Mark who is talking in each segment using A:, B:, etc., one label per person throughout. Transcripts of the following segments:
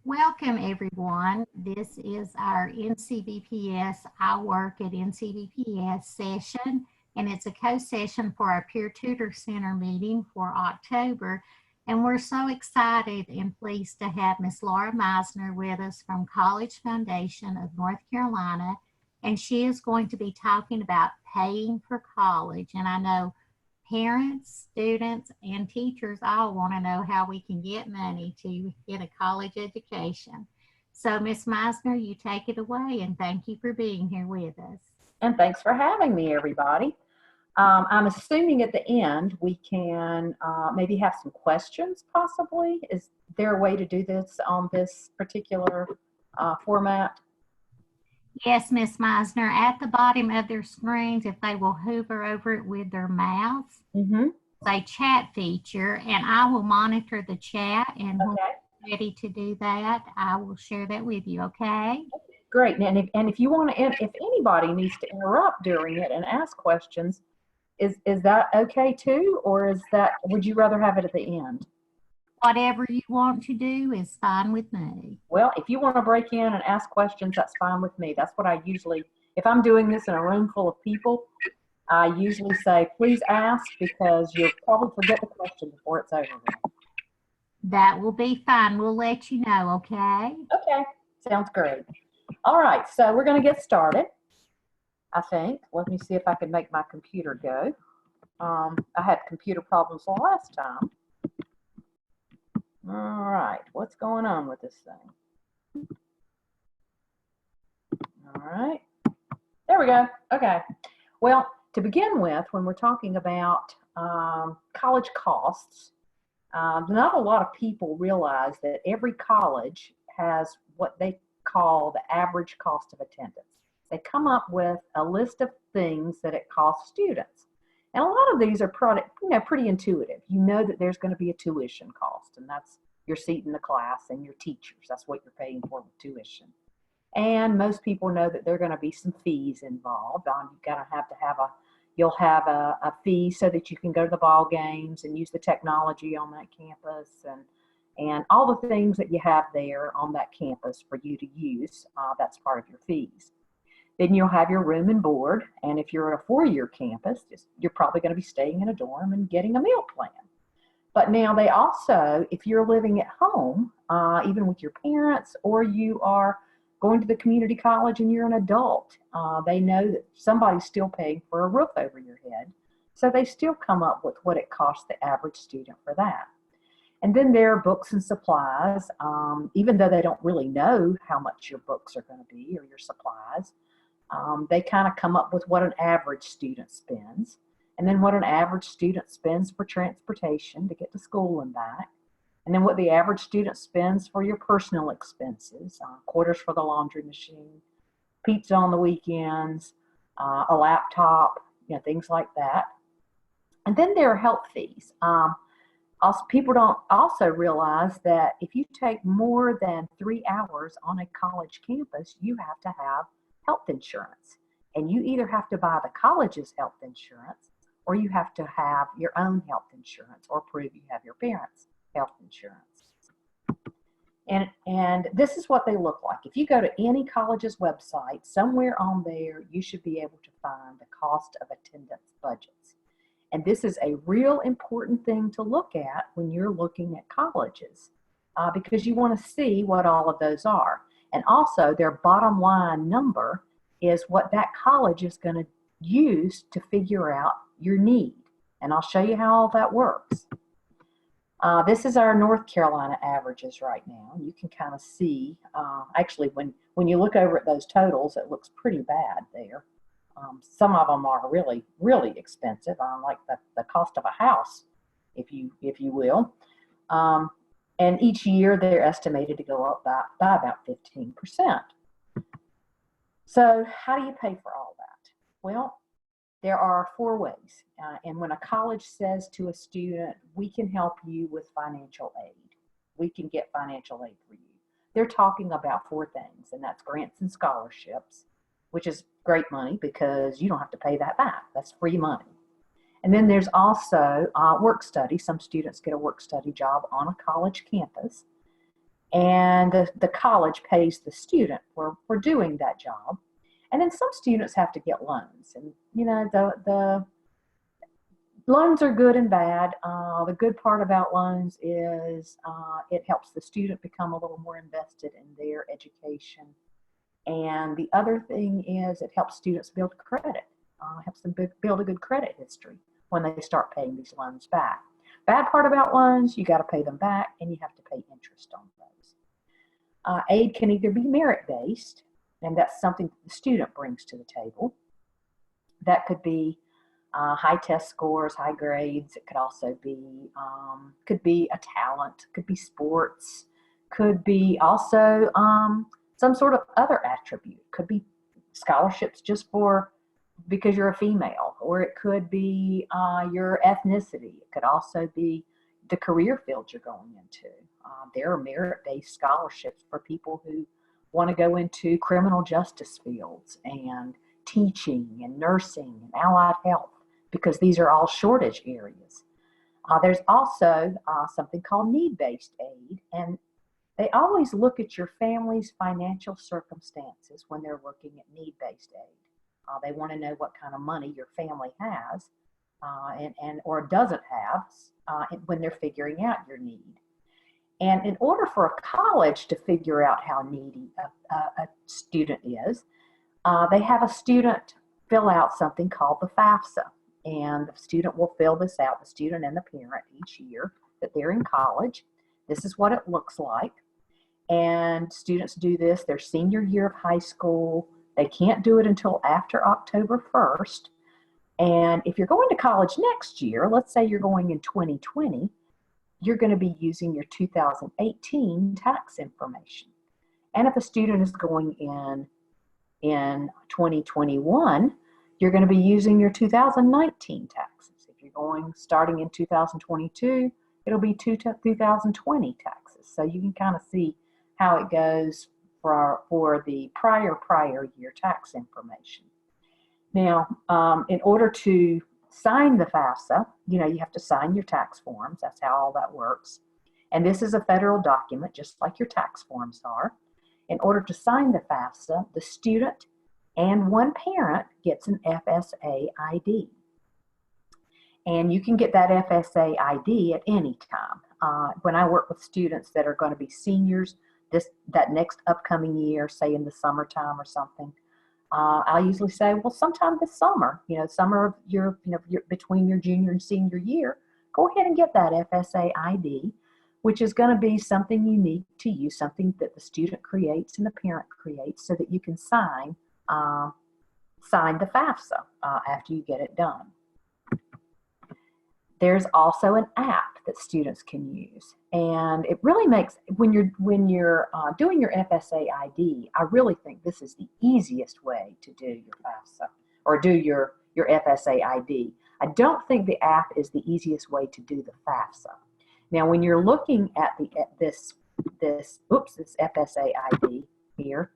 A: Welcome everyone. This is our NCVPS Iwork at NCVPS session, and it's a co-session for our Peer Tutor Center meeting for October. And we're so excited and pleased to have Ms. Laura Meisner with us from College Foundation of North Carolina, and she is going to be talking about paying for college. And I know parents, students, and teachers all want to know how we can get money to get a college education. So, Ms. Meisner, you take it away, and thank you for being here with us.
B: And thanks for having me, everybody. I'm assuming at the end we can maybe have some questions, possibly. Is there a way to do this on this particular format?
A: Yes, Ms. Meisner, at the bottom of their screens, if they will hover over it with their mouse, say chat feature, and I will monitor the chat, and when we're ready to do that, I will share that with you, okay?
B: Great. And if you want to, if anybody needs to interrupt during it and ask questions, is that okay too, or would you rather have it at the end?
A: Whatever you want to do is fine with me.
B: Well, if you want to break in and ask questions, that's fine with me. That's what I usually, if I'm doing this in a room full of people, I usually say, please ask, because you'll probably forget the question before it's over with.
A: That will be fine. We'll let you know, okay?
B: Okay, sounds great. All right, so we're going to get started, I think. Let me see if I can make my computer go. I had computer problems last time. All right, what's going on with this thing? All right, there we go. Okay, well, to begin with, when we're talking about college costs, not a lot of people realize that every college has what they call the average cost of attendance. They come up with a list of things that it costs students. And a lot of these are pretty intuitive. You know that there's going to be a tuition cost, and that's your seat in the class and your teachers. That's what you're paying for with tuition. And most people know that there are going to be some fees involved. You'll have a fee so that you can go to the ball games and use the technology on that campus, and all the things that you have there on that campus for you to use. That's part of your fees. Then you'll have your room and board, and if you're at a four-year campus, you're probably going to be staying in a dorm and getting a meal plan. But now they also, if you're living at home, even with your parents, or you are going to the community college and you're an adult, they know that somebody's still paying for a roof over your head. So they still come up with what it costs the average student for that. And then there are books and supplies, even though they don't really know how much your books are going to be or your supplies. They kind of come up with what an average student spends, and then what an average student spends for transportation to get to school and back, and then what the average student spends for your personal expenses, quarters for the laundry machine, pizza on the weekends, a laptop, things like that. And then there are health fees. People don't also realize that if you take more than 3 hours on a college campus, you have to have health insurance. And you either have to buy the college's health insurance, or you have to have your own health insurance, or prove you have your parents' health insurance. And this is what they look like. If you go to any college's website, somewhere on there, you should be able to find the cost of attendance budgets. And this is a real important thing to look at when you're looking at colleges, because you want to see what all of those are. And also their bottom line number is what that college is going to use to figure out your need. And I'll show you how all that works. This is our North Carolina averages right now. You can kind of see, actually, when you look over at those totals, it looks pretty bad there. Some of them are really, really expensive, like the cost of a house, if you will. And each year they're estimated to go up by about 15%. So how do you pay for all that? Well, there are 4 ways. And when a college says to a student, we can help you with financial aid, we can get financial aid for you, they're talking about 4 things, and that's grants and scholarships, which is great money because you don't have to pay that back. That's free money. And then there's also work study. Some students get a work study job on a college campus. and the college pays the student for doing that job. And then some students have to get loans, and you know, the loans are good and bad. The good part about loans is it helps the student become a little more invested in their education. And the other thing is it helps students build credit, helps them build a good credit history when they start paying these loans back. Bad part about loans, you got to pay them back and you have to pay interest on those. Aid can either be merit-based, and that's something that the student brings to the table. That could be high test scores, high grades. It could also be a talent, could be sports, could be also some sort of other attribute. Could be scholarships just because you're a female, or it could be your ethnicity. It could also be the career field you're going into. There are merit-based scholarships for people who want to go into criminal justice fields and teaching and nursing and allied health, because these are all shortage areas. There's also something called need-based aid, and they always look at your family's financial circumstances when they're looking at need-based aid. They want to know what kind of money your family has or doesn't have when they're figuring out your need. And in order for a college to figure out how needy a student is, they have a student fill out something called the FAFSA. And the student will fill this out, the student and the parent, each year that they're in college. This is what it looks like. And students do this their senior year of high school. They can't do it until after October 1st. And if you're going to college next year, let's say you're going in 2020, you're going to be using your 2018 tax information. And if a student is going in 2021, you're going to be using your 2019 taxes. If you're starting in 2022, it'll be 2020 taxes. So you can kind of see how it goes for the prior year tax information. Now, in order to sign the FAFSA, you have to sign your tax forms. That's how all that works. And this is a federal document, just like your tax forms are. In order to sign the FAFSA, the student and one parent gets an FSA ID. And you can get that FSA ID at any time. When I work with students that are going to be seniors that next upcoming year, say in the summertime or something, I usually say, well, sometime this summer, summer of your between your junior and senior year, go ahead and get that FSA ID, which is going to be something unique to you, something that the student creates and the parent creates, so that you can sign the FAFSA after you get it done. There's also an app that students can use, and it really makes, when you're doing your FSA ID, I really think this is the easiest way to do your FAFSA or do your FSA ID. I don't think the app is the easiest way to do the FAFSA. Now, when you're looking at this FSA ID here,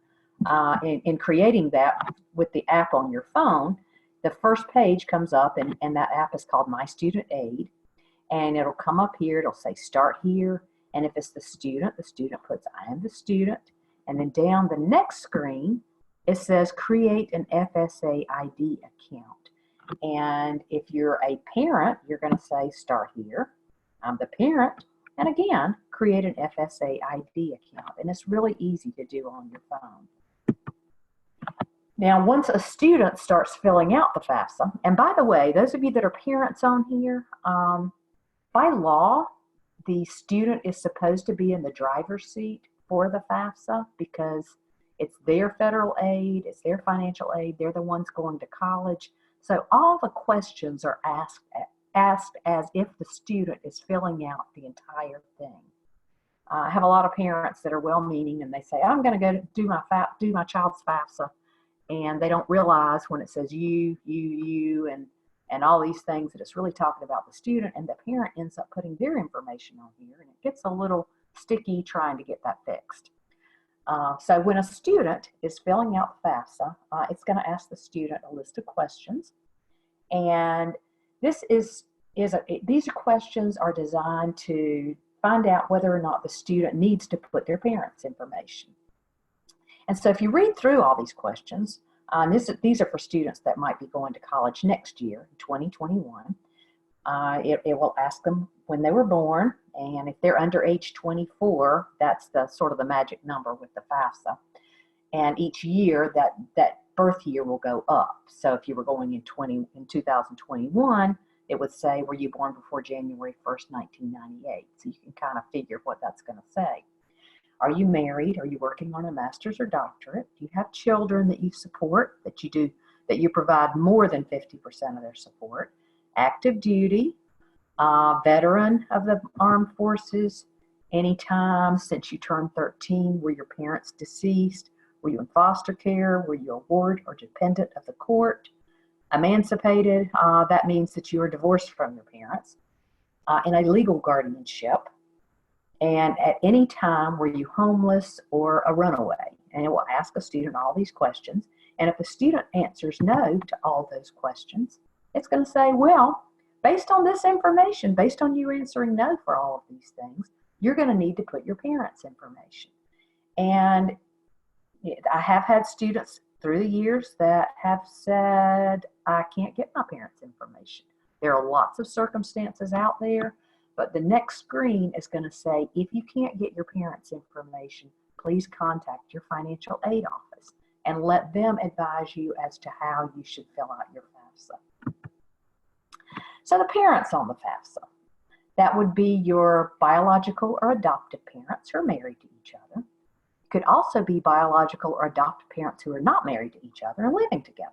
B: in creating that with the app on your phone, the first page comes up, and that app is called My Student Aid, and it'll come up here. It'll say start here, and if it's the student puts I am the student, and then down the next screen it says create an FSA ID account. And if you're a parent, you're going to say start here, I'm the parent, and again create an FSA ID account. And it's really easy to do on your phone. Now, once a student starts filling out the FAFSA, and by the way, those of you that are parents on here, by law, the student is supposed to be in the driver's seat for the FAFSA, because it's their federal aid, it's their financial aid, they're the ones going to college. So all the questions are asked as if the student is filling out the entire thing. I have a lot of parents that are well-meaning, and they say, I'm going to go do my child's FAFSA. And they don't realize when it says you, and all these things, that it's really talking about the student, and the parent ends up putting their information on here, and it gets a little sticky trying to get that fixed. So when a student is filling out the FAFSA, it's going to ask the student a list of questions, and these questions are designed to find out whether or not the student needs to put their parents' information. And so if you read through all these questions, these are for students that might be going to college next year, 2021. It will ask them when they were born, and if they're under age 24, that's the sort of the magic number with the FAFSA. And each year, that birth year will go up. So if you were going in 2021, it would say, were you born before January 1st, 1998? So you can kind of figure what that's going to say. Are you married? Are you working on a master's or doctorate? Do you have children that you support, that you provide more than 50% of their support? Active duty, veteran of the armed forces, any time since you turned 13, were your parents deceased? Were you in foster care? Were you a ward or dependent of the court? Emancipated, that means that you are divorced from your parents. In a legal guardianship. And at any time, were you homeless or a runaway? And it will ask a student all these questions. And if the student answers no to all those questions, it's going to say, well, based on this information, based on you answering no for all of these things, you're going to need to put your parents' information. And I have had students through the years that have said, I can't get my parents' information. There are lots of circumstances out there, but the next screen is going to say, if you can't get your parents' information, please contact your financial aid office and let them advise you as to how you should fill out your FAFSA. So the parents on the FAFSA, that would be your biological or adoptive parents who are married to each other. It could also be biological or adoptive parents who are not married to each other and living together.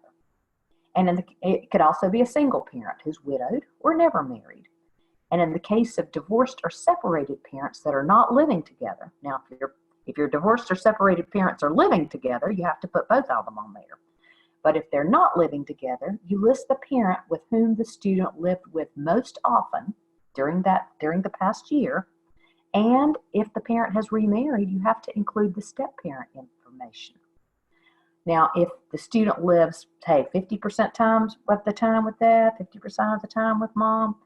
B: And it could also be a single parent who's widowed or never married. And in the case of divorced or separated parents that are not living together, now if your divorced or separated parents are living together, you have to put both of them on there. But if they're not living together, you list the parent with whom the student lived with most often during the past year. And if the parent has remarried, you have to include the step-parent information. Now, if the student lives, say, 50% of the time with dad, 50% of the time with mom,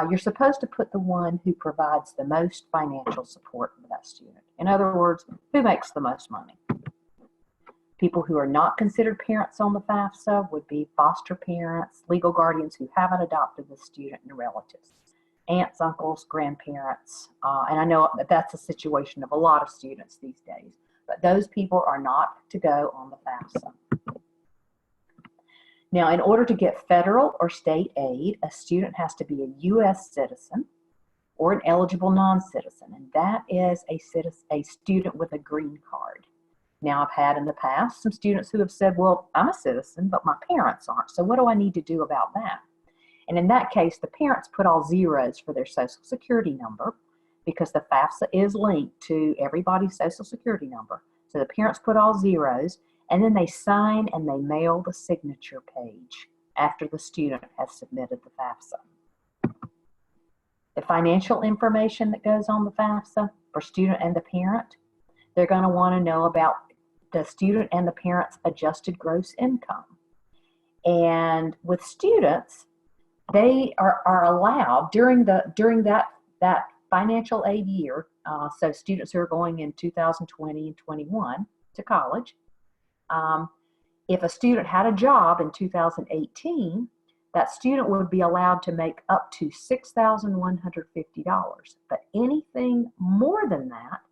B: you're supposed to put the one who provides the most financial support for that student. In other words, who makes the most money. People who are not considered parents on the FAFSA would be foster parents, legal guardians who haven't adopted the student, and relatives. Aunts, uncles, grandparents, and I know that that's a situation of a lot of students these days, but those people are not to go on the FAFSA. Now, in order to get federal or state aid, a student has to be a U.S. citizen or an eligible non-citizen, and that is a student with a green card. Now, I've had in the past some students who have said, well, I'm a citizen, but my parents aren't, so what do I need to do about that? And in that case, the parents put all zeros for their social security number because the FAFSA is linked to everybody's social security number. So the parents put all zeros, and then they sign and they mail the signature page after the student has submitted the FAFSA. The financial information that goes on the FAFSA for student and the parent, they're going to want to know about the student and the parent's adjusted gross income. And with students, they are allowed during that financial aid year, so students who are going in 2020 and 21 to college, if a student had a job in 2018, that student would be allowed to make up to $6,150. But anything more than that,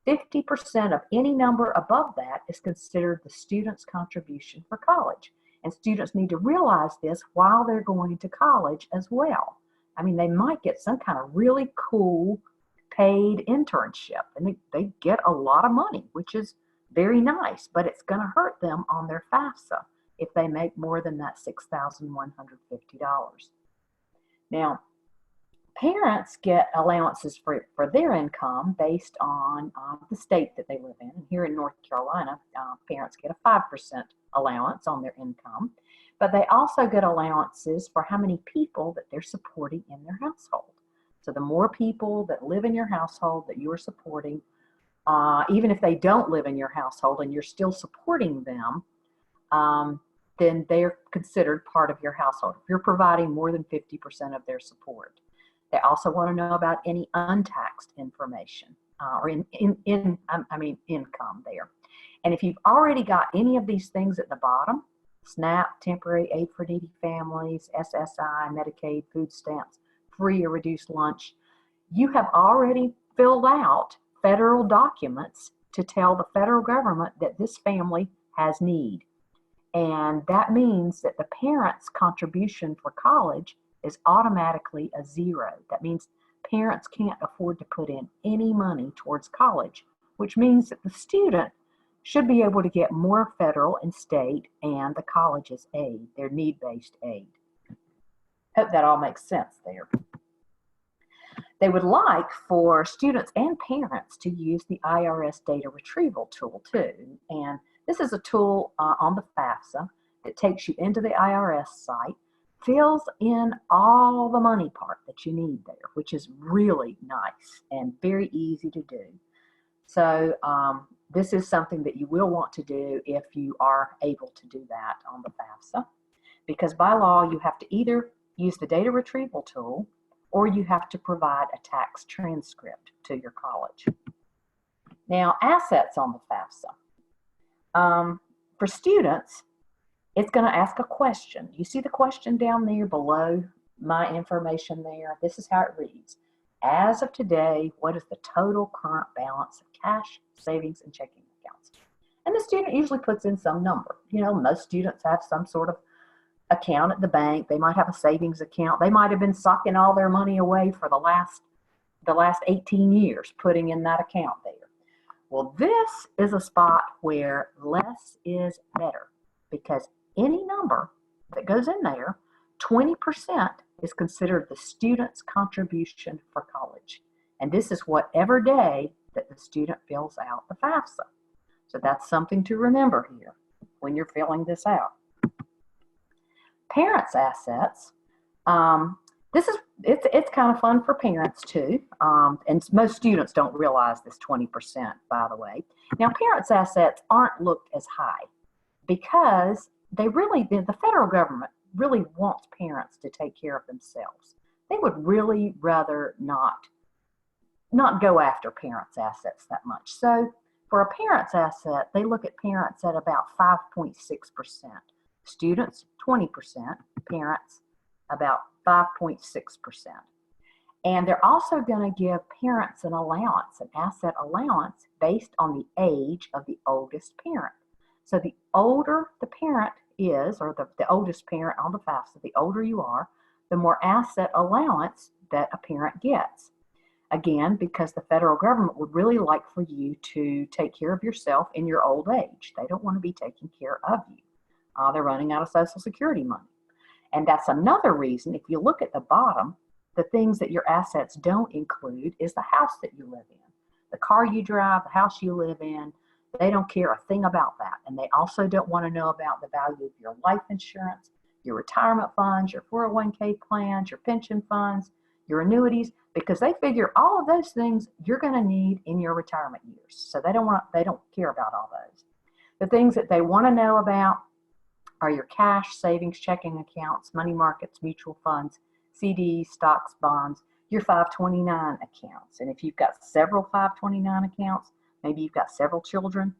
B: 50% of any number above that is considered the student's contribution for college. And students need to realize this while they're going to college as well. I mean, they might get some kind of really cool paid internship, and they get a lot of money, which is very nice, but it's going to hurt them on their FAFSA if they make more than that $6,150. Now, parents get allowances for their income based on the state that they live in. And here in North Carolina, parents get a 5% allowance on their income, but they also get allowances for how many people that they're supporting in their household. So the more people that live in your household that you are supporting, even if they don't live in your household and you're still supporting them, then they're considered part of your household. If you're providing more than 50% of their support. They also want to know about any untaxed information or income there. And if you've already got any of these things at the bottom, SNAP, temporary aid for needy families, SSI, Medicaid, food stamps, free or reduced lunch, you have already filled out federal documents to tell the federal government that this family has need. And that means that the parent's contribution for college is automatically a zero. That means parents can't afford to put in any money towards college, which means that the student should be able to get more federal and state and the college's aid, their need-based aid. Hope that all makes sense there. They would like for students and parents to use the IRS data retrieval tool too. And this is a tool on the FAFSA that takes you into the IRS site, fills in all the money part that you need there, which is really nice and very easy to do. So this is something that you will want to do if you are able to do that on the FAFSA, because by law you have to either use the data retrieval tool or you have to provide a tax transcript to your college. Now, assets on the FAFSA. For students, it's going to ask a question. You see the question down there below my information there? This is how it reads. As of today, what is the total current balance of cash, savings, and checking accounts? And the student usually puts in some number. You know, most students have some sort of account at the bank. They might have a savings account. They might have been socking all their money away for the last 18 years, putting in that account there. Well, this is a spot where less is better, because any number that goes in there, 20% is considered the student's contribution for college. And this is whatever day that the student fills out the FAFSA. So that's something to remember here when you're filling this out. Parents' assets. It's kind of fun for parents too, and most students don't realize this 20%, by the way. Now, parents' assets aren't looked as high because the federal government really wants parents to take care of themselves. They would really rather not go after parents' assets that much. So for a parent's asset, they look at parents at about 5.6%. Students, 20%, parents, about 5.6%. And they're also going to give parents an allowance, an asset allowance, based on the age of the oldest parent. So the older the parent is, or the oldest parent on the FAFSA, the older you are, the more asset allowance that a parent gets. Again, because the federal government would really like for you to take care of yourself in your old age. They don't want to be taking care of you. They're running out of Social Security money. And that's another reason, if you look at the bottom, the things that your assets don't include is the house that you live in, the car you drive, the house you live in. They don't care a thing about that. And they also don't want to know about the value of your life insurance, your retirement funds, your 401k plans, your pension funds, your annuities, because they figure all of those things you're going to need in your retirement years. So they don't care about all those. The things that they want to know about are your cash, savings, checking accounts, money markets, mutual funds, CDs, stocks, bonds, your 529 accounts. And if you've got several 529 accounts, maybe you've got several children,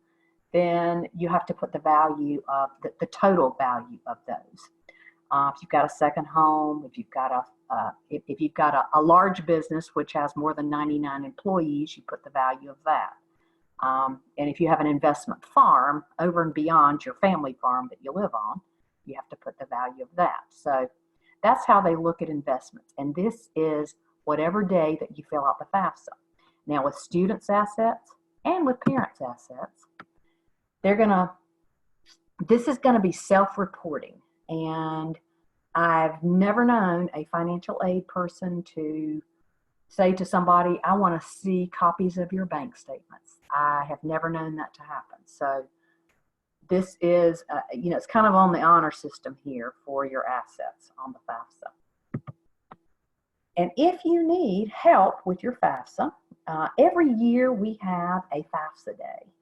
B: then you have to put the value of the total value of those. If you've got a second home, if you've got a large business which has more than 99 employees, you put the value of that. And if you have an investment farm over and beyond your family farm that you live on, you have to put the value of that. So that's how they look at investments. And this is whatever day that you fill out the FAFSA. Now, with students' assets and with parents' assets, this is going to be self-reporting. And I've never known a financial aid person to say to somebody, I want to see copies of your bank statements. I have never known that to happen. So this is, it's kind of on the honor system here for your assets on the FAFSA. And if you need help with your FAFSA, every year we have a FAFSA day,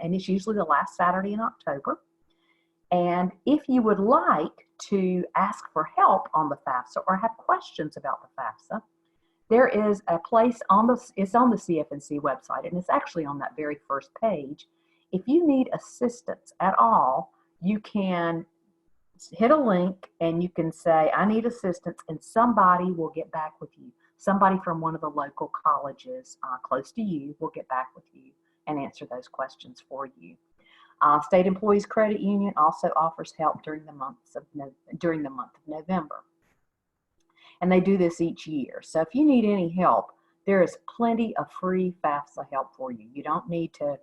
B: and it's usually the last Saturday in October. And if you would like to ask for help on the FAFSA or have questions about the FAFSA, there is a place it's on the CFNC website, and it's actually on that very first page. If you need assistance at all, you can hit a link and you can say, I need assistance, and somebody will get back with you. Somebody from one of the local colleges close to you will get back with you and answer those questions for you. State Employees Credit Union also offers help during the month of November. And they do this each year. So if you need any help, there is plenty of free FAFSA help for you. You don't need to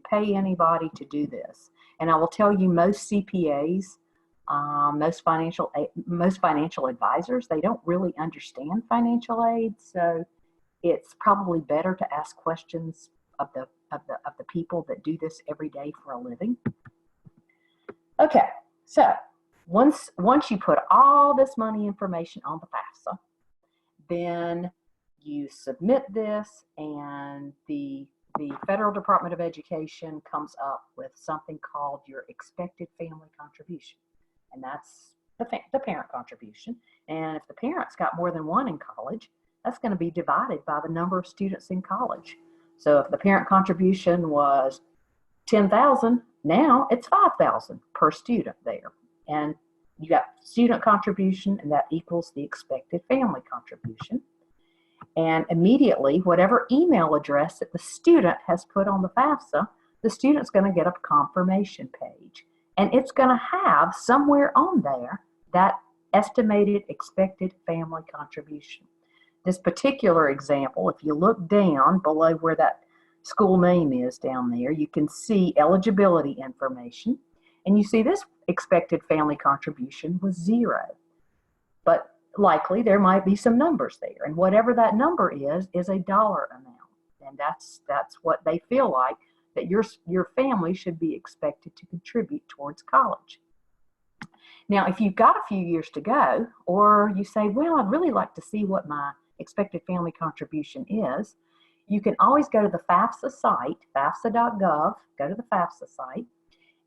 B: pay anybody to do this. And I will tell you, most CPAs, most financial advisors, they don't really understand financial aid. So it's probably better to ask questions of the people that do this every day for a living. Okay, so once you put all this money information on the FAFSA, then you submit this, and the Federal Department of Education comes up with something called your expected family contribution, and that's the parent contribution. And if the parent's got more than one in college, that's going to be divided by the number of students in college. So if the parent contribution was $10,000, now it's $5,000 per student there. And you got student contribution, and that equals the expected family contribution. And immediately, whatever email address that the student has put on the FAFSA, the student's going to get a confirmation page. And it's going to have somewhere on there that estimated expected family contribution. This particular example, if you look down below where that school name is down there, you can see eligibility information, and you see this expected family contribution was 0. But likely there might be some numbers there, and whatever that number is a dollar amount, and that's what they feel like that your family should be expected to contribute towards college. Now, if you've got a few years to go, or you say, well, I'd really like to see what my expected family contribution is, you can always go to the FAFSA site, fafsa.gov, go to the FAFSA site,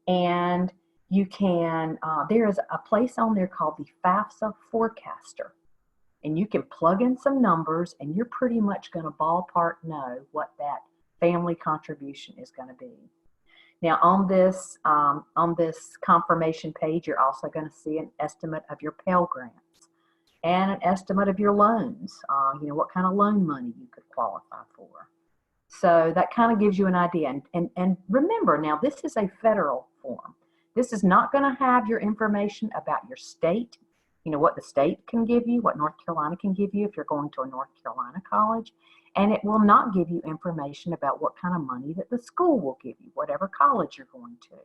B: and you can, there is a place on there called the FAFSA Forecaster, and you can plug in some numbers, and you're pretty much going to ballpark know what that family contribution is going to be. Now, on this confirmation page, you're also going to see an estimate of your Pell Grants and an estimate of your loans, what kind of loan money you could qualify for. So that kind of gives you an idea. And remember, now this is a federal form. This is not going to have your information about your state, what the state can give you, what North Carolina can give you if you're going to a North Carolina college. And it will not give you information about what kind of money that the school will give you, whatever college you're going to.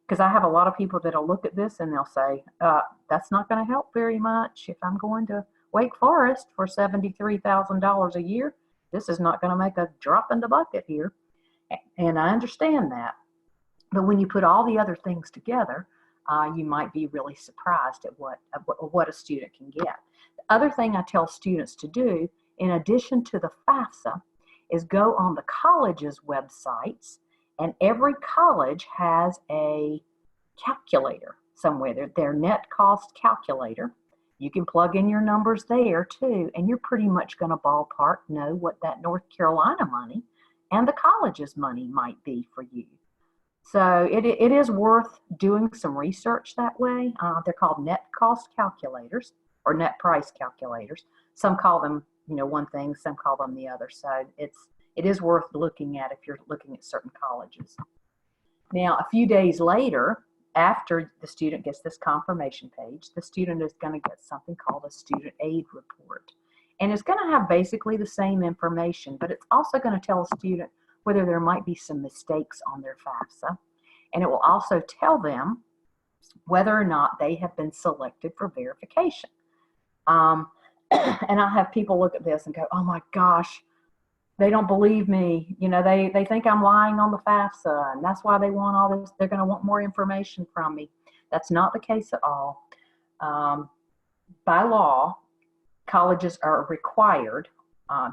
B: Because I have a lot of people that'll look at this and they'll say, that's not going to help very much. If I'm going to Wake Forest for $73,000 a year, this is not going to make a drop in the bucket here. And I understand that. But when you put all the other things together, you might be really surprised at what a student can get. The other thing I tell students to do, in addition to the FAFSA, is go on the college's websites, and every college has a calculator somewhere, their net cost calculator. You can plug in your numbers there too, and you're pretty much going to ballpark know what that North Carolina money and the college's money might be for you. So it is worth doing some research that way. They're called net cost calculators or net price calculators. Some call them, one thing, some call them the other. So it is worth looking at if you're looking at certain colleges. Now, a few days later, after the student gets this confirmation page, the student is going to get something called a student aid report. And it's going to have basically the same information, but it's also going to tell a student whether there might be some mistakes on their FAFSA. And it will also tell them whether or not they have been selected for verification. And I have people look at this and go, oh my gosh, they don't believe me. They think I'm lying on the FAFSA, and that's why they want all this. They're going to want more information from me. That's not the case at all. By law, colleges are required.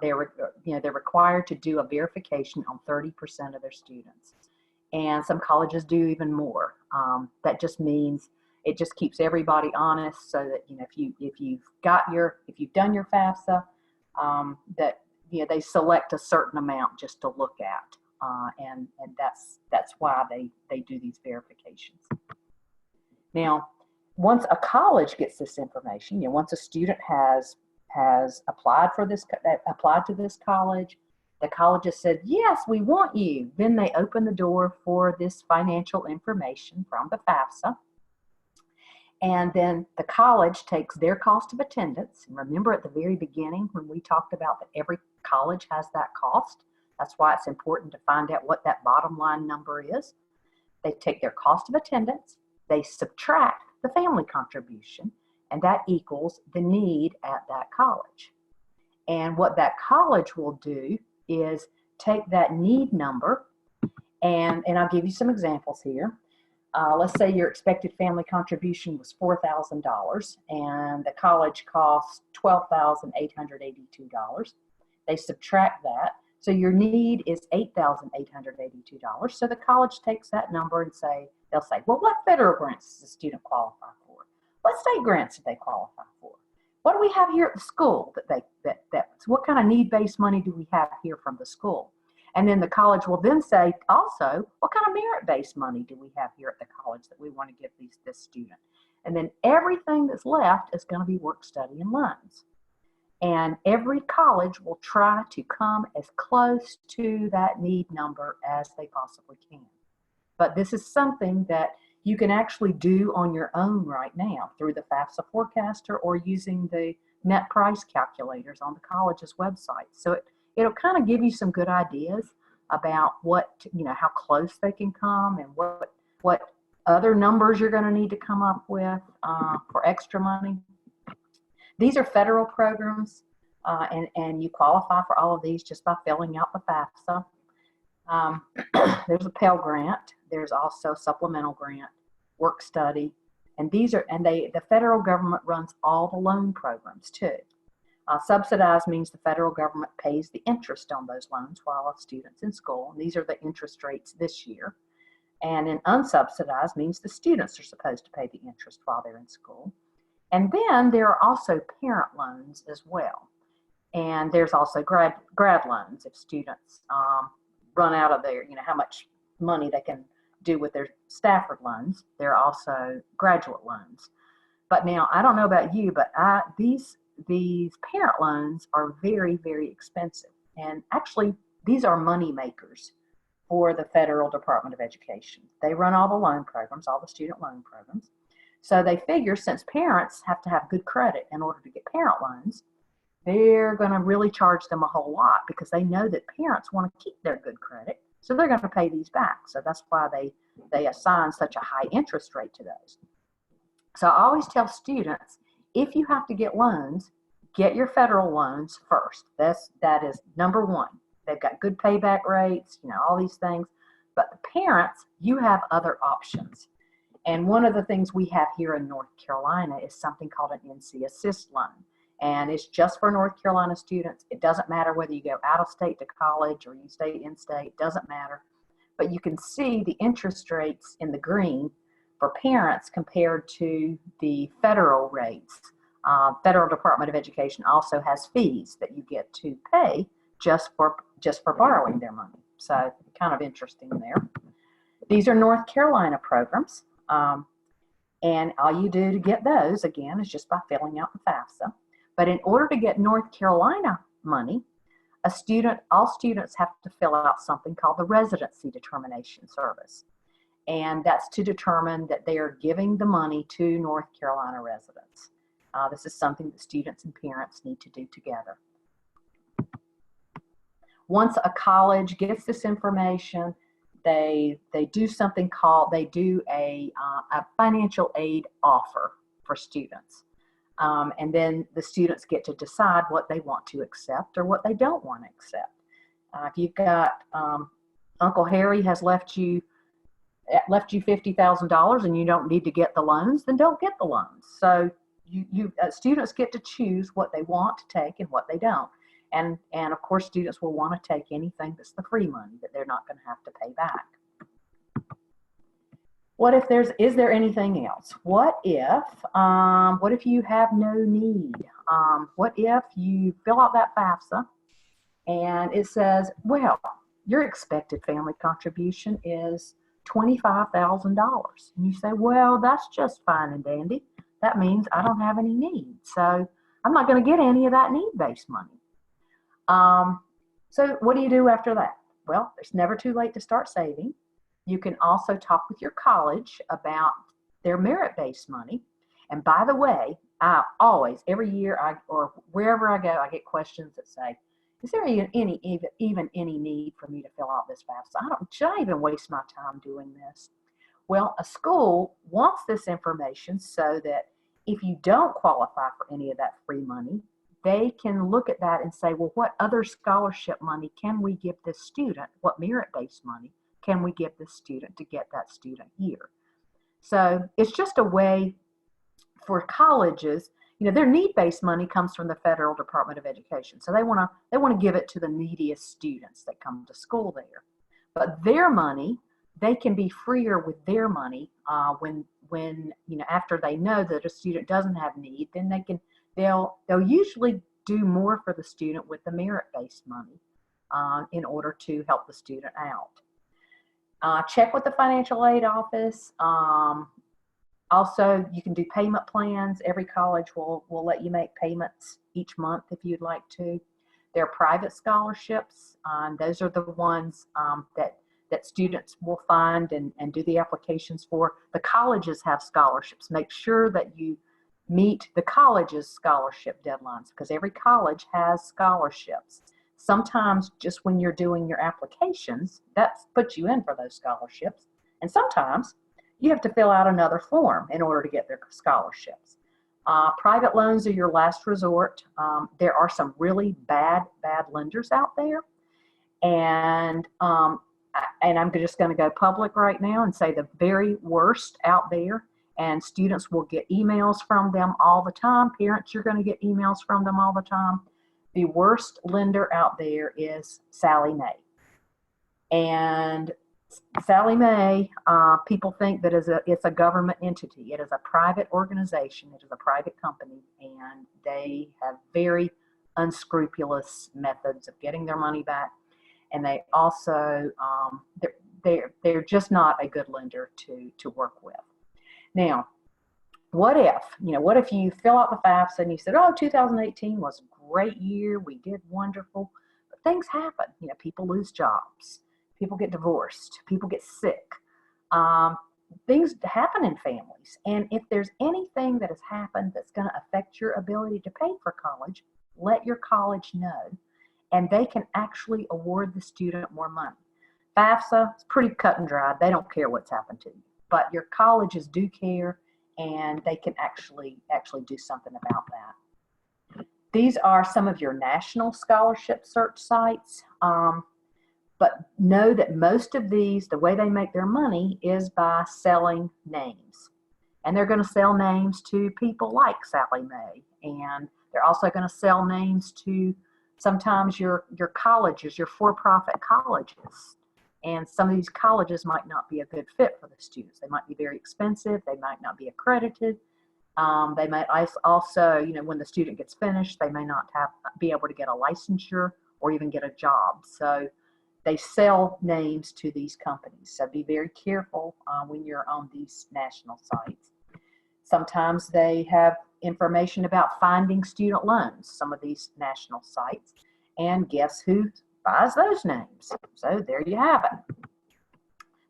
B: They're required to do a verification on 30% of their students, and some colleges do even more. That just means It just keeps everybody honest, so that, you know, if you've done your FAFSA, that, you know, they select a certain amount just to look at, and that's why they do these verifications. Now, once a college gets this information, you know, once a student has applied to this college, the college has said, yes, we want you. Then they open the door for this financial information from the FAFSA. And then the college takes their cost of attendance. And remember at the very beginning when we talked about that every college has that cost. That's why it's important to find out what that bottom line number is. They take their cost of attendance, they subtract the family contribution, and that equals the need at that college. And what that college will do is take that need number, and I'll give you some examples here. Let's say your expected family contribution was $4,000 and the college costs $12,882. They subtract that. So your need is $8,882. So the college takes that number and they'll say, well, what federal grants does the student qualify for? What state grants do they qualify for? What do we have here at the school what kind of need-based money do we have here from the school? And then the college will then say also, what kind of merit-based money do we have here at the college that we want to give this student? And then everything that's left is going to be work, study, and loans. And every college will try to come as close to that need number as they possibly can. But this is something that you can actually do on your own right now through the FAFSA forecaster or using the net price calculators on the college's website. So it'll kind of give you some good ideas about how close they can come and what other numbers you're going to need to come up with for extra money. These are federal programs, and you qualify for all of these just by filling out the FAFSA. There's a Pell Grant. There's also a supplemental grant, work study, and the federal government runs all the loan programs too. Subsidized means the federal government pays the interest on those loans while a student's in school, and these are the interest rates this year. And then unsubsidized means the students are supposed to pay the interest while they're in school. And then there are also parent loans as well. And there's also grad loans if students run out of how much money they can do with their Stafford loans. There are also graduate loans. But now, I don't know about you, but these parent loans are very, very expensive. And actually, these are money makers for the Federal Department of Education. They run all the loan programs, all the student loan programs. So they figure since parents have to have good credit in order to get parent loans, they're going to really charge them a whole lot because they know that parents want to keep their good credit. So they're going to pay these back. So that's why they assign such a high interest rate to those. So I always tell students, if you have to get loans, get your federal loans first. That is number one. They've got good payback rates, all these things. But the parents, you have other options. And one of the things we have here in North Carolina is something called an NC Assist loan. And it's just for North Carolina students. It doesn't matter whether you go out of state to college or you stay in state, it doesn't matter. But you can see the interest rates in the green for parents compared to the federal rates. Federal Department of Education also has fees that you get to pay just for borrowing their money. So kind of interesting there. These are North Carolina programs. And all you do to get those, again, is just by filling out the FAFSA. But in order to get North Carolina money, all students have to fill out something called the Residency Determination Service. And that's to determine that they are giving the money to North Carolina residents. This is something that students and parents need to do together. Once a college gets this information, they do something called, they do a financial aid offer for students. And then the students get to decide what they want to accept or what they don't want to accept. If you've got Uncle Harry has left you $50,000 and you don't need to get the loans, then don't get the loans. So students get to choose what they want to take and what they don't. And of course, students will want to take anything that's the free money that they're not going to have to pay back. Is there anything else? What if you have no need? What if you fill out that FAFSA and it says, well, your expected family contribution is $25,000. And you say, well, that's just fine and dandy. That means I don't have any needs. So I'm not going to get any of that need-based money. So what do you do after that? Well, it's never too late to start saving. You can also talk with your college about their merit-based money. And by the way, I always, every year or wherever I go, I get questions that say, is there even any need for me to fill out this FAFSA? Should I even waste my time doing this? Well, a school wants this information so that if you don't qualify for any of that free money, they can look at that and say, well, what other scholarship money can we give this student? What merit-based money can we give this student to get that student here? So it's just a way for colleges. Their need-based money comes from the Federal Department of Education. So they want to give it to the neediest students that come to school there. But their money, they can be freer with their money when after they know that a student doesn't have need, then they'll usually do more for the student with the merit-based money in order to help the student out. Check with the financial aid office. Also, you can do payment plans. Every college will let you make payments each month if you'd like to. There are private scholarships. Those are the ones that students will find and do the applications for. The colleges have scholarships. Make sure that you meet the college's scholarship deadlines because every college has scholarships. Sometimes just when you're doing your applications, that puts you in for those scholarships. And sometimes you have to fill out another form in order to get their scholarships. Private loans are your last resort. There are some really bad lenders out there. And I'm just going to go public right now and say the very worst out there. And students will get emails from them all the time. Parents, you're going to get emails from them all the time. The worst lender out there is Sallie Mae. And Sallie Mae, people think that it's a government entity. It is a private organization. It is a private company, and they have very unscrupulous methods of getting their money back. And they also, they're just not a good lender to work with. Now, what if you fill out the FAFSA and you said, oh, 2018 was a great year. We did wonderful. But things happen. People lose jobs. People get divorced. People get sick. Things happen in families. And if there's anything that has happened that's going to affect your ability to pay for college, let your college know. And they can actually award the student more money. FAFSA is pretty cut and dry. They don't care what's happened to you. But your colleges do care, and they can actually do something about that. These are some of your national scholarship search sites. But know that most of these, the way they make their money is by selling names. And they're going to sell names to people like Sallie Mae. And they're also going to sell names to sometimes your colleges, your for-profit colleges. And some of these colleges might not be a good fit for the students. They might be very expensive. They might not be accredited. They might also, when the student gets finished, they may not be able to get a licensure or even get a job. So they sell names to these companies. So be very careful when you're on these national sites. Sometimes they have information about finding student loans, some of these national sites. And guess who buys those names? So there you have it.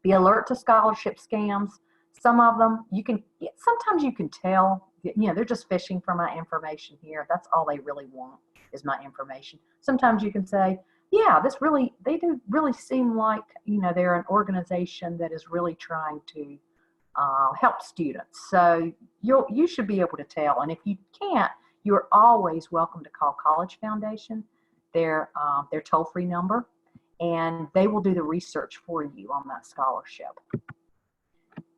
B: Be alert to scholarship scams. Some of them, sometimes you can tell, they're just fishing for my information here. That's all they really want is my information. Sometimes you can say, yeah, they do really seem like, they're an organization that is really trying to help students. So you should be able to tell. And if you can't, you're always welcome to call College Foundation, their toll-free number, and they will do the research for you on that scholarship.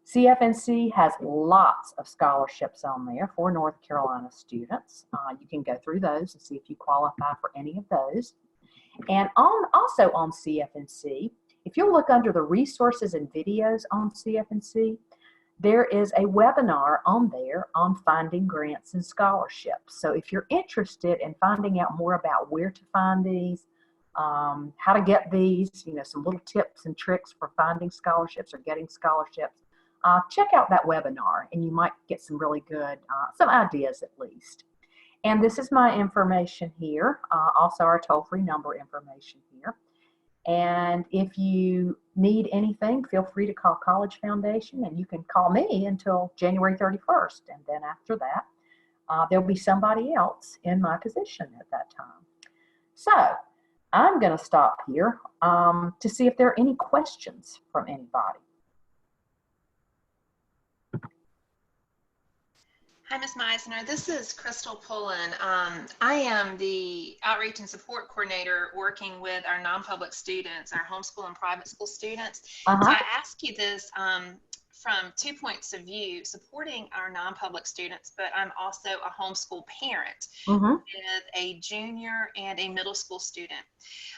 B: CFNC has lots of scholarships on there for North Carolina students. You can go through those and see if you qualify for any of those. And also on CFNC, if you'll look under the resources and videos on CFNC, there is a webinar on there on finding grants and scholarships. So if you're interested in finding out more about where to find these, how to get these, some little tips and tricks for finding scholarships or getting scholarships, check out that webinar and you might get some really good, some ideas at least. And this is my information here, also our toll-free number information here. And if you need anything, feel free to call College Foundation, and you can call me until January 31st. And then after that, there'll be somebody else in my position at that time. So I'm going to stop here to see if there are any questions from anybody.
C: Hi, Ms. Meisner. This is Crystal Pullen. I am the Outreach and Support Coordinator working with our non-public students, our homeschool and private school students. So I ask you this from 2 points of view, supporting our non-public students, but I'm also a homeschool parent with a junior and a middle school student.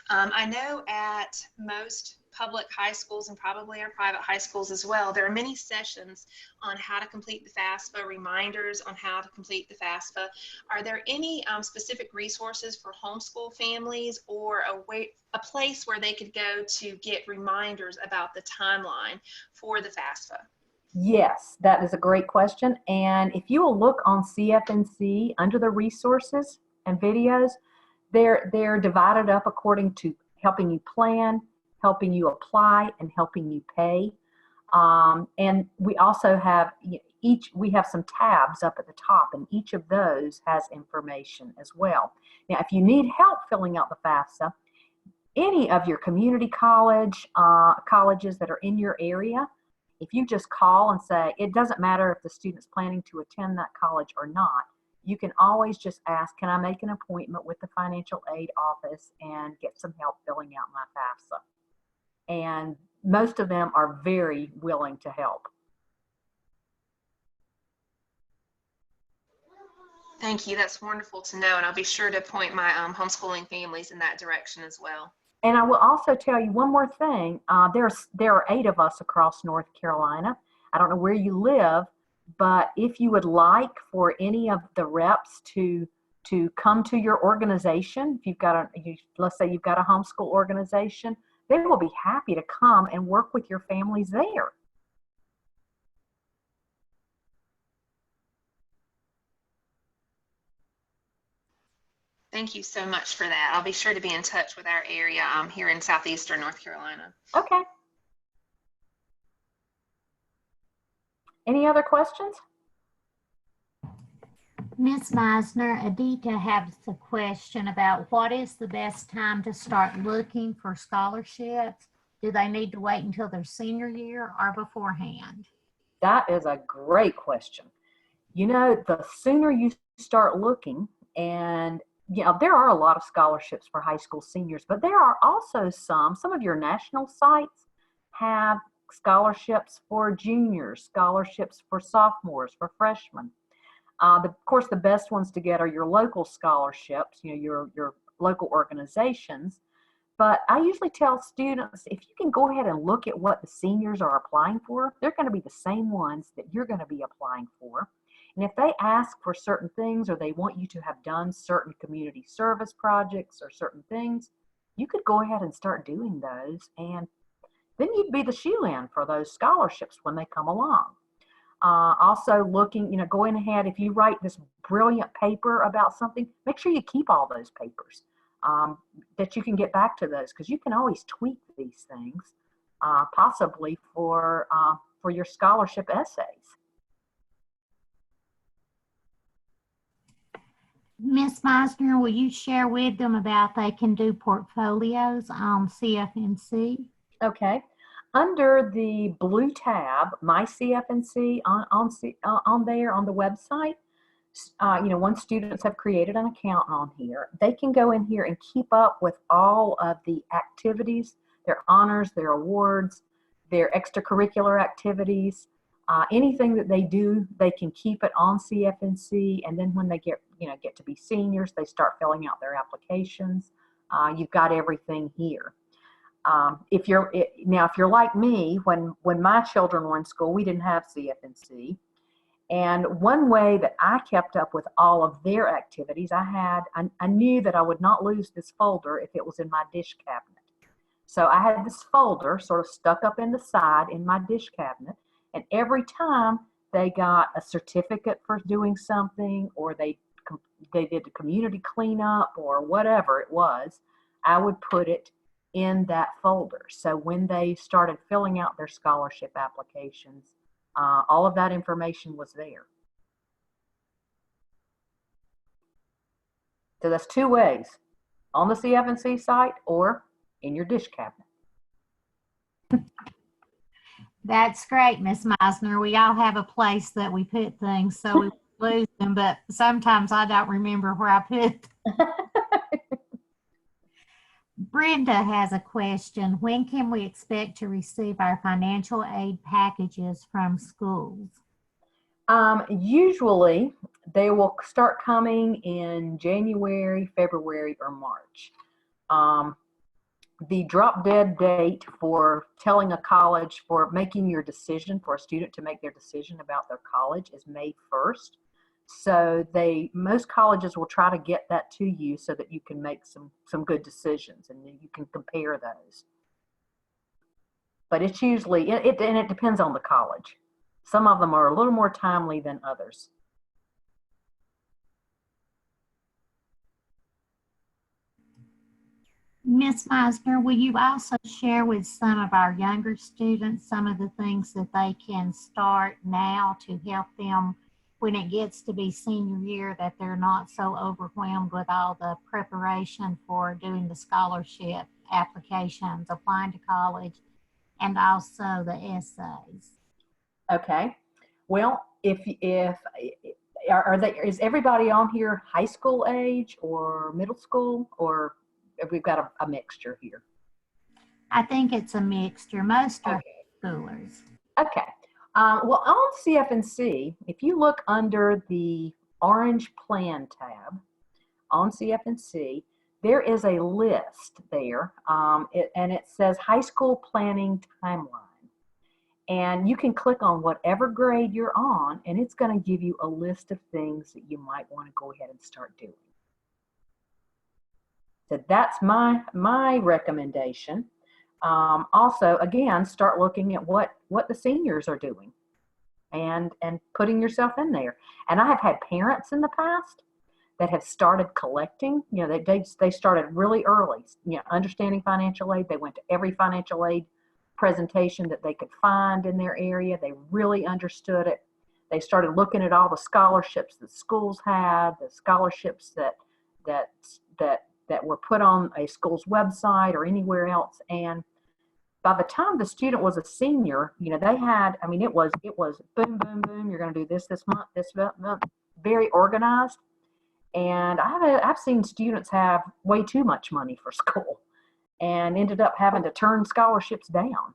C: I know at most public high schools and probably our private high schools as well, there are many sessions on how to complete the FAFSA, reminders on how to complete the FAFSA. Are there any specific resources for homeschool families or a place where they could go to get reminders about the timeline for the FAFSA?
B: Yes, that is a great question. And if you will look on CFNC under the resources and videos, they're divided up according to helping you plan, helping you apply, and helping you pay. And we also have we have some tabs up at the top, and each of those has information as well. Now, if you need help filling out the FAFSA, any of your community colleges that are in your area, if you just call and say, it doesn't matter if the student's planning to attend that college or not, you can always just ask, can I make an appointment with the financial aid office and get some help filling out my FAFSA? And most of them are very willing to help.
C: Thank you. That's wonderful to know. And I'll be sure to point my homeschooling families in that direction as well.
B: And I will also tell you one more thing. There are 8 of us across North Carolina. I don't know where you live, but if you would like for any of the reps to come to your organization, if you've got let's say you've got a homeschool organization, they will be happy to come and work with your families there.
C: Thank you so much for that. I'll be sure to be in touch with our area here in southeastern North Carolina.
B: Okay. Any other questions?
A: Ms. Meisner, Adita has a question about what is the best time to start looking for scholarships? Do they need to wait until their senior year or beforehand?
B: That is a great question. The sooner you start looking, and there are a lot of scholarships for high school seniors, but there are also some of your national sites have scholarships for juniors, scholarships for sophomores, for freshmen. Of course, the best ones to get are your local scholarships, your local organizations. But I usually tell students, if you can go ahead and look at what the seniors are applying for, they're going to be the same ones that you're going to be applying for. And if they ask for certain things or they want you to have done certain community service projects or certain things, you could go ahead and start doing those. And then you'd be the shoe-in for those scholarships when they come along. Also looking, going ahead, if you write this brilliant paper about something, make sure you keep all those papers, that you can get back to those, because you can always tweak these things, possibly for your scholarship essays.
A: Ms. Meisner, will you share with them about they can do portfolios on CFNC? Okay.
B: Under the blue tab, My CFNC, on there on the website, once students have created an account on here, they can go in here and keep up with all of the activities, their honors, their awards, their extracurricular activities, anything that they do, they can keep it on CFNC. And then when they get to be seniors, they start filling out their applications. You've got everything here. If you're like me, when my children were in school, we didn't have CFNC. And one way that I kept up with all of their activities, I knew that I would not lose this folder if it was in my dish cabinet. So I had this folder sort of stuck up in the side in my dish cabinet, and every time they got a certificate for doing something, or they did the community cleanup or whatever it was, I would put it in that folder. So when they started filling out their scholarship applications, all of that information was there. So that's two ways: on the CFNC site or in your dish cabinet.
A: That's great, Miss Meisner. We all have a place that we put things so we lose them, but sometimes I don't remember where I put them. Brenda has a question. When can we expect to receive our financial aid packages from schools?
B: Usually they will start coming in January, February, or March. The drop dead date for telling a college, for making your decision, for a student to make their decision about their college, is May 1st. So most colleges will try to get that to you so that you can make some good decisions and you can compare those. But it's usually, and it depends on the college. Some of them are a little more timely than others.
A: Ms. Meisner, will you also share with some of our younger students some of the things that they can start now to help them when it gets to be senior year, that they're not so overwhelmed with all the preparation for doing the scholarship applications, applying to college, and also the essays?
B: Okay. Well, is everybody on here high school age or middle school, or have we got a mixture here?
A: I think it's a mixture. Most are schoolers.
B: Okay. Well, on CFNC, if you look under the orange plan tab on CFNC, there is a list there, and it says high school planning timeline. And you can click on whatever grade you're on, and it's going to give you a list of things that you might want to go ahead and start doing. So that's my recommendation. Also, again, start looking at what the seniors are doing and putting yourself in there. And I have had parents in the past that have started collecting. You know, they started really early, you know, understanding financial aid. They went to every financial aid presentation that they could find in their area. They really understood it. They started looking at all the scholarships that schools had, the scholarships that were put on a school's website or anywhere else. And by the time the student was a senior, you know, they had, I mean, it was boom, boom, boom. You're going to do this month, this month, very organized. And I've seen students have way too much money for school and ended up having to turn scholarships down.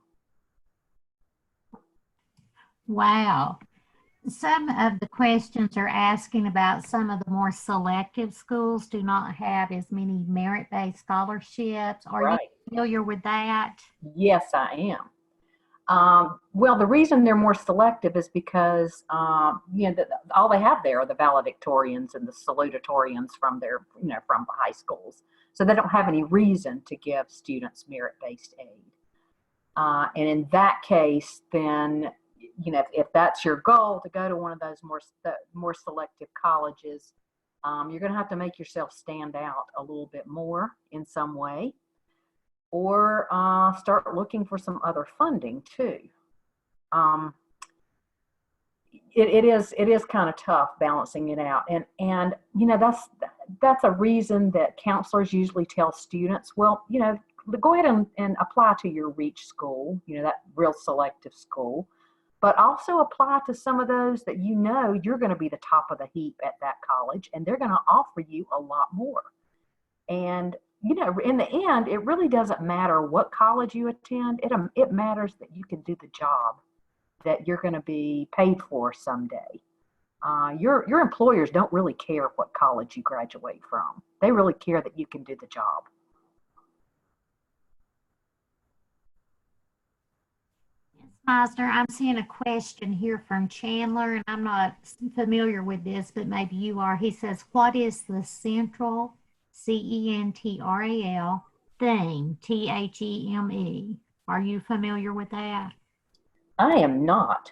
A: Wow. Some of the questions are asking about some of the more selective schools do not have as many merit-based scholarships. Are you familiar with that?
B: Yes, I am. Well, the reason they're more selective is because you know, all they have there are the valedictorians and the salutatorians from their, you know, from the high schools. So they don't have any reason to give students merit-based aid. And in that case, then, you know, if that's your goal to go to one of those more selective colleges, you're going to have to make yourself stand out a little bit more in some way, or start looking for some other funding too. It is kind of tough balancing it out, and you know, that's a reason that counselors usually tell students, well, you know, go ahead and apply to your REACH school, you know, that real selective school, but also apply to some of those that you know you're going to be the top of the heap at that college, and they're going to offer you a lot more. And you know, in the end, it really doesn't matter what college you attend. It matters that you can do the job that you're going to be paid for someday. Your employers don't really care what college you graduate from. They really care that you can do the job.
A: Meisner, I'm seeing a question here from Chandler, and I'm not familiar with this, but maybe you are. He says, what is the central, CENTRAL, theme, THEME? Are you familiar with that?
B: I am not.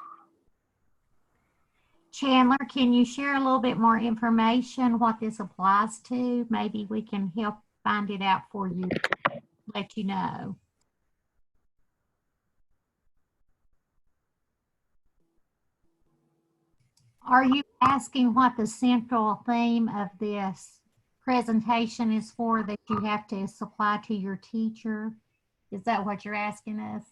A: Chandler, can you share a little bit more information what this applies to? Maybe we can help find it out for you, let you know. Are you asking what the central theme of this presentation is for that you have to supply to your teacher? Is that what you're asking us?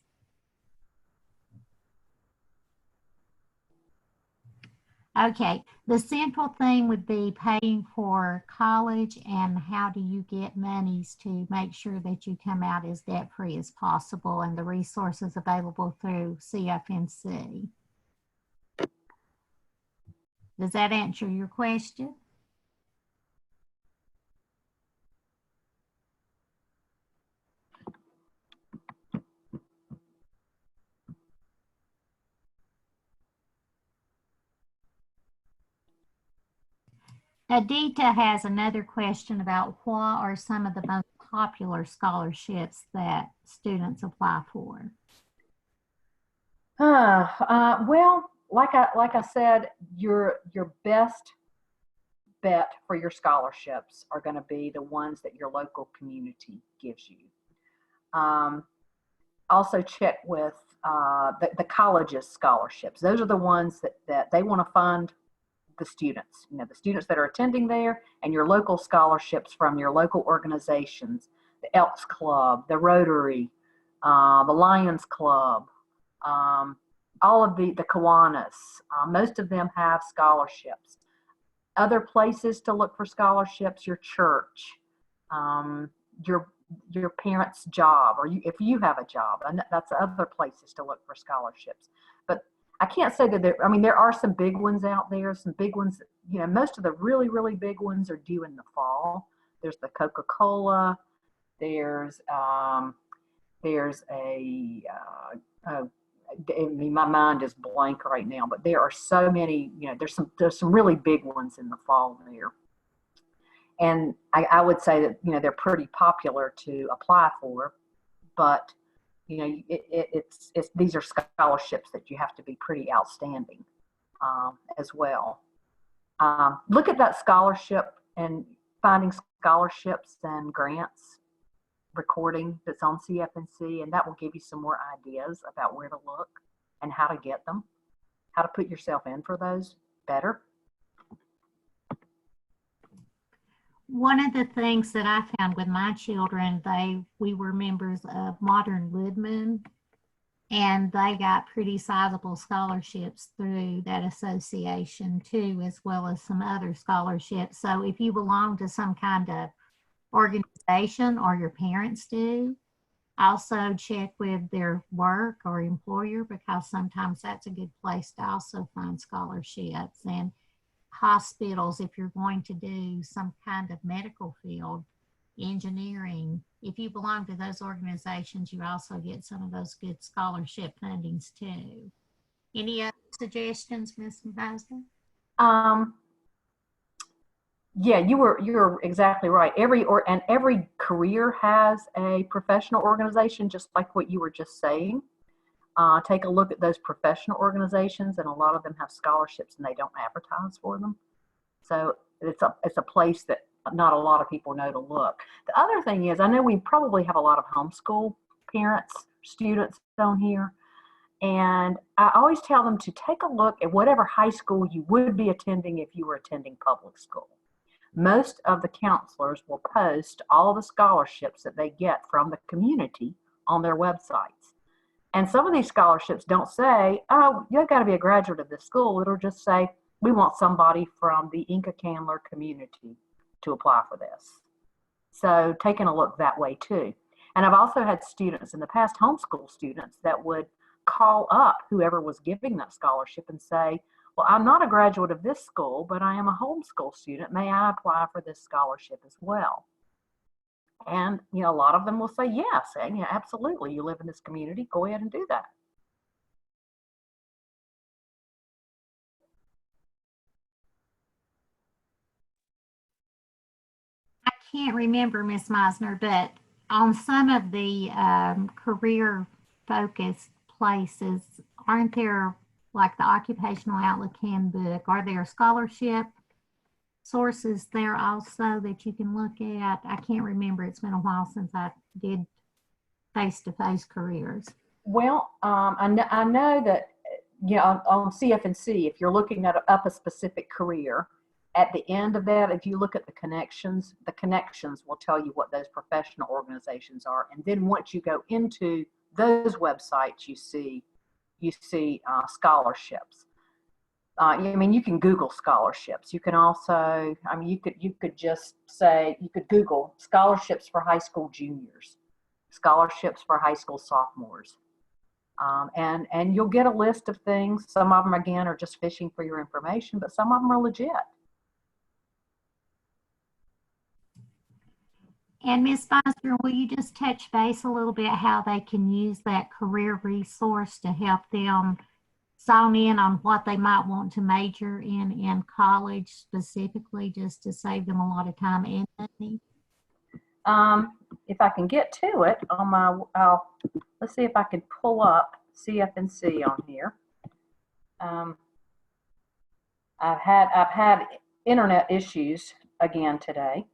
A: Okay, the central theme would be paying for college and how do you get monies to make sure that you come out as debt-free as possible and the resources available through CFNC. Does that answer your question? Adita has another question about what are some of the most popular scholarships that students apply for?
B: Well, like I said, your best bet for your scholarships are going to be the ones that your local community gives you. Also check with the college's scholarships. Those are the ones that they want to fund the students, the students that are attending there, and your local scholarships from your local organizations, the Elks Club, the Rotary, the Lions Club, all of the Kiwanis. Most of them have scholarships. Other places to look for scholarships, your church, your parents' job, or if you have a job, and that's other places to look for scholarships. But I can't say that there are some big ones out there, some big ones, most of the really, really big ones are due in the fall. There's the Coca-Cola, there's my mind is blank right now, but there are so many, there's some really big ones in the fall there. And I would say that, they're pretty popular to apply for, but these are scholarships that you have to be pretty outstanding as well. Look at that scholarship and finding scholarships and grants recording that's on CFNC, and that will give you some more ideas about where to look and how to get them, how to put yourself in for those better.
A: One of the things that I found with my children, we were members of Modern Woodman, and they got pretty sizable scholarships through that association too, as well as some other scholarships. So if you belong to some kind of organization or your parents do, also check with their work or employer, because sometimes that's a good place to also find scholarships. And hospitals, if you're going to do some kind of medical field, engineering, if you belong to those organizations, you also get some of those good scholarship fundings too. Any other suggestions, Ms. Meisner?
B: Yeah, you're exactly right. Every career has a professional organization, just like what you were just saying. Take a look at those professional organizations, and a lot of them have scholarships and they don't advertise for them. So it's a place that not a lot of people know to look. The other thing is, I know we probably have a lot of homeschool parents, students on here, and I always tell them to take a look at whatever high school you would be attending if you were attending public school. Most of the counselors will post all the scholarships that they get from the community on their websites. And some of these scholarships don't say, oh, you've got to be a graduate of this school. It'll just say, we want somebody from the Inca Candler community to apply for this. So taking a look that way too. And I've also had students in the past, homeschool students, that would call up whoever was giving that scholarship and say, well, I'm not a graduate of this school, but I am a homeschool student. May I apply for this scholarship as well? And, a lot of them will say yes. And, absolutely. You live in this community, go ahead and do that.
A: can't remember, Miss Meisner, but on some of the career focused places, aren't there, like the Occupational Outlook Handbook, are there scholarship sources there also that you can look at? I can't remember. It's been a while since I did face-to-face careers.
B: Well, I know that, on CFNC, if you're looking at up a specific career, at the end of that, if you look at the connections will tell you what those professional organizations are. And then once you go into those websites, you see scholarships. You can Google scholarships. You can also, you could just say, you could Google scholarships for high school juniors, scholarships for high school sophomores. And you'll get a list of things. Some of them, again, are just fishing for your information, but some of them are legit.
A: And Ms. Meisner, will you just touch base a little bit how they can use that career resource to help them zone in on what they might want to major in college specifically, just to save them a lot of time and money?
B: If I can get to it on my, let's see if I can pull up CFNC on here. I've had internet issues again today.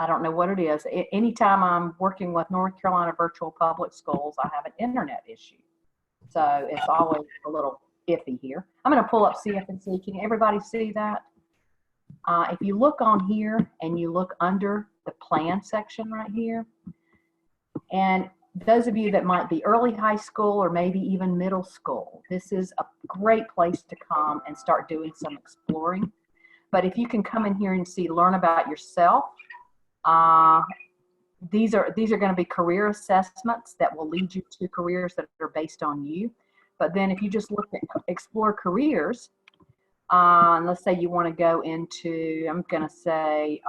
B: I don't know what it is. Anytime I'm working with North Carolina Virtual Public Schools, I have an internet issue. So it's always a little iffy here. I'm going to pull up CFNC. Can everybody see that? If you look on here and you look under the plan section right here, and those of you that might be early high school or maybe even middle school, this is a great place to come and start doing some exploring. But if you can come in here and see, learn about yourself, these are going to be career assessments that will lead you to careers that are based on you. But then if you just look at explore careers, let's say you want to go into, I'm going to say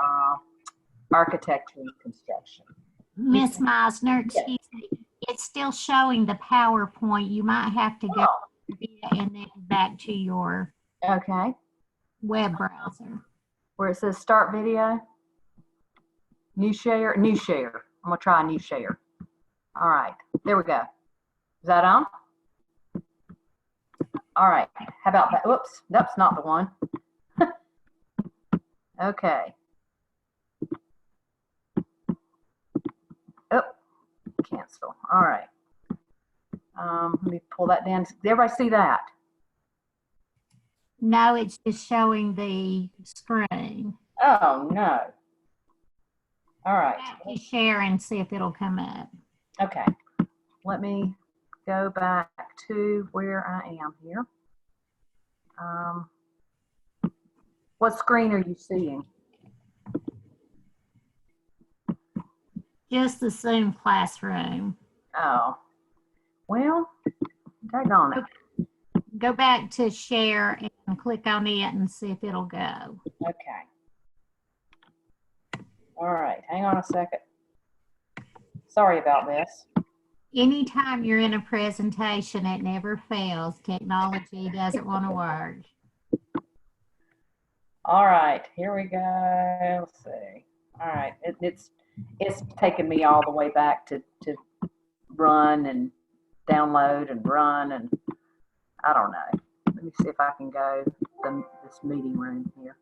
B: architecture and construction.
A: Miss Meisner, excuse me, it's still showing the PowerPoint. You might have to go and then back to your web browser.
B: Where it says start video. New share. I'm gonna try a new share. All right, there we go. Is that on? All right, how about that? Whoops, that's not the one. Okay. Oh, cancel. All right. Let me pull that down. Did everybody see that?
A: No, it's just showing the screen.
B: Oh, no. All right.
A: Share and see if it'll come up.
B: Okay. Let me go back to where I am here. What screen are you seeing?
A: Just the Zoom classroom.
B: Oh, well, daggone it.
A: Go back to share and click on it and see if it'll go.
B: Okay. All right, hang on a second. Sorry about this.
A: Anytime you're in a presentation, it never fails. Technology doesn't want to work.
B: All right, here we go. Let's see. All right, it's taken me all the way back to run and download and run, and I don't know. Let me see if I can go to this meeting room here.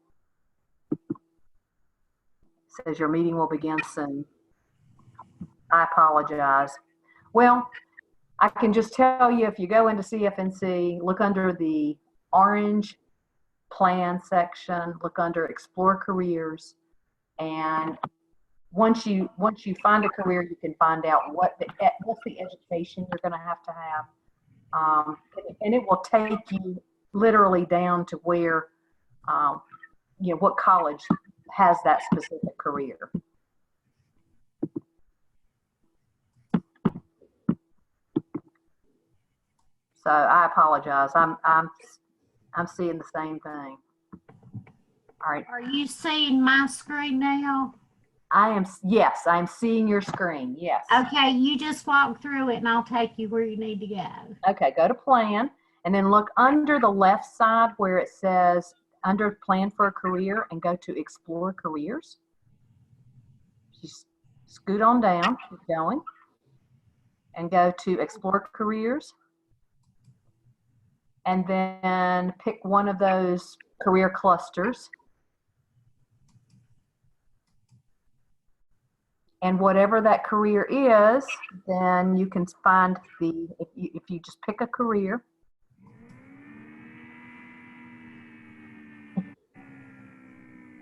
B: It says your meeting will begin soon. I apologize. Well, I can just tell you, if you go into CFNC, look under the orange plan section, look under explore careers, and once you find a career, you can find out what's the education you're going to have, and it will take you literally down to where what college has that specific career. So I apologize. I'm seeing the same thing. All right.
A: Are you seeing my screen now?
B: I am. Yes, I'm seeing your screen. Yes.
A: Okay, you just walk through it and I'll take you where you need to go.
B: Okay, go to plan and then look under the left side where it says under plan for a career and go to explore careers. you scoot on down, keep going, and go to Explore Careers. And then pick one of those career clusters. And whatever that career is, then you can find if you just pick a career.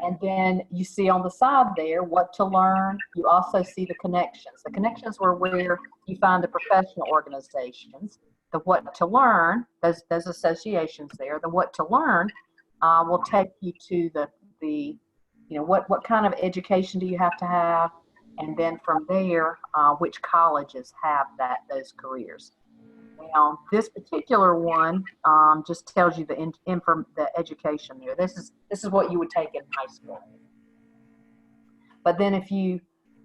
B: And then you see on the side there what to learn. You also see the connections. The connections are where you find the professional organizations. The what to learn, those associations there, the what to learn will take you to the what kind of education do you have to have, and then from there, which colleges have those careers. Now, this particular one just tells you the education there. This is what you would take in high school. But then if you,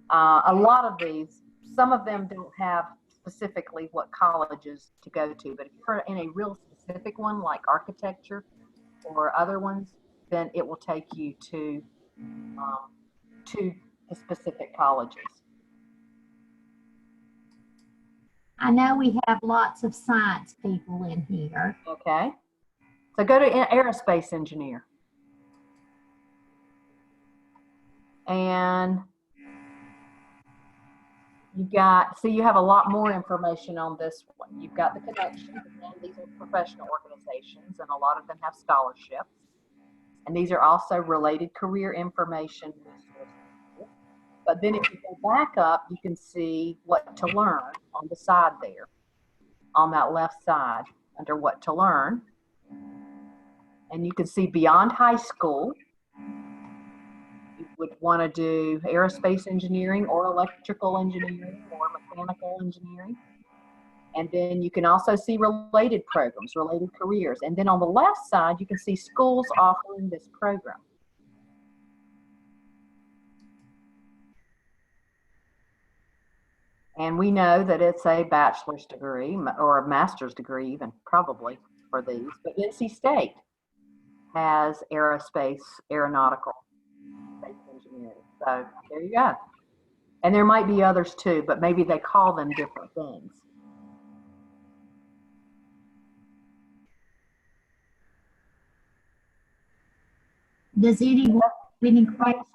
B: a lot of these, some of them don't have specifically what colleges to go to, but if you're in a real specific one like architecture or other ones, then it will take you to the specific colleges.
A: I know we have lots of science people in here.
B: Okay. So go to aerospace engineer. And you have a lot more information on this one. You've got the connections, and these are professional organizations, and a lot of them have scholarships. And these are also related career information resources. But then if you go back up, you can see what to learn on the side there, on that left side, under what to learn. And you can see beyond high school, you would want to do aerospace engineering or electrical engineering or mechanical engineering. And then you can also see related programs, related careers. And then on the left side, you can see schools offering this program. And we know that it's a bachelor's degree or a master's degree even, probably, for these. But NC State has aeronautical engineering. So there you go. And there might be others too, but maybe they call them different things.
A: Does anyone have any questions?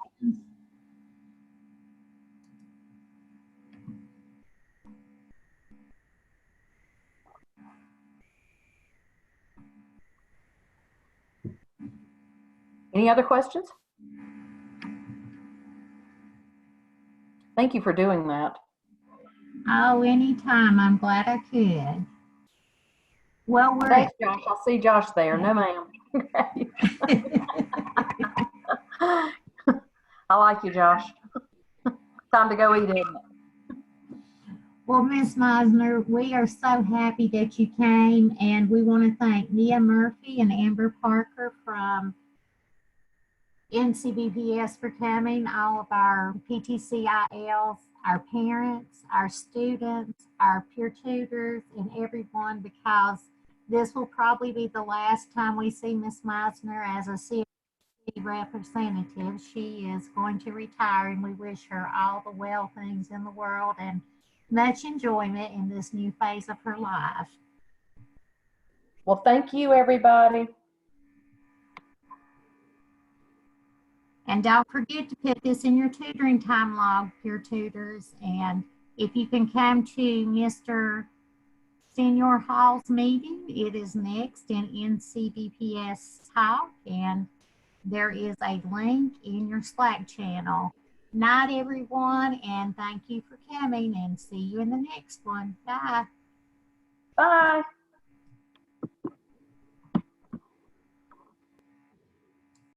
B: Any other questions? Thank you for doing that.
A: Oh, anytime. I'm glad I could. Well,
B: Thanks, Josh. I'll see Josh there. No, ma'am. I like you, Josh. Time to go eat, isn't it?
A: Well, Ms. Meisner, we are so happy that you came, and we want to thank Nia Murphy and Amber Parker from NCVPS for coming, all of our PTCILs, our parents, our students, our peer tutors, and everyone, because this will probably be the last time we see Ms. Meisner as a CFN representative. She is going to retire, and we wish her all the well things in the world and much enjoyment in this new phase of her life.
B: Well, thank you, everybody.
A: And don't forget to put this in your tutoring time log, peer tutors. And if you can come to Mr. Senior Hall's meeting, it is next in NCVPS Talk, and there is a link in your Slack channel. Night, everyone, and thank you for coming, and see you in the next one. Bye.
B: Bye.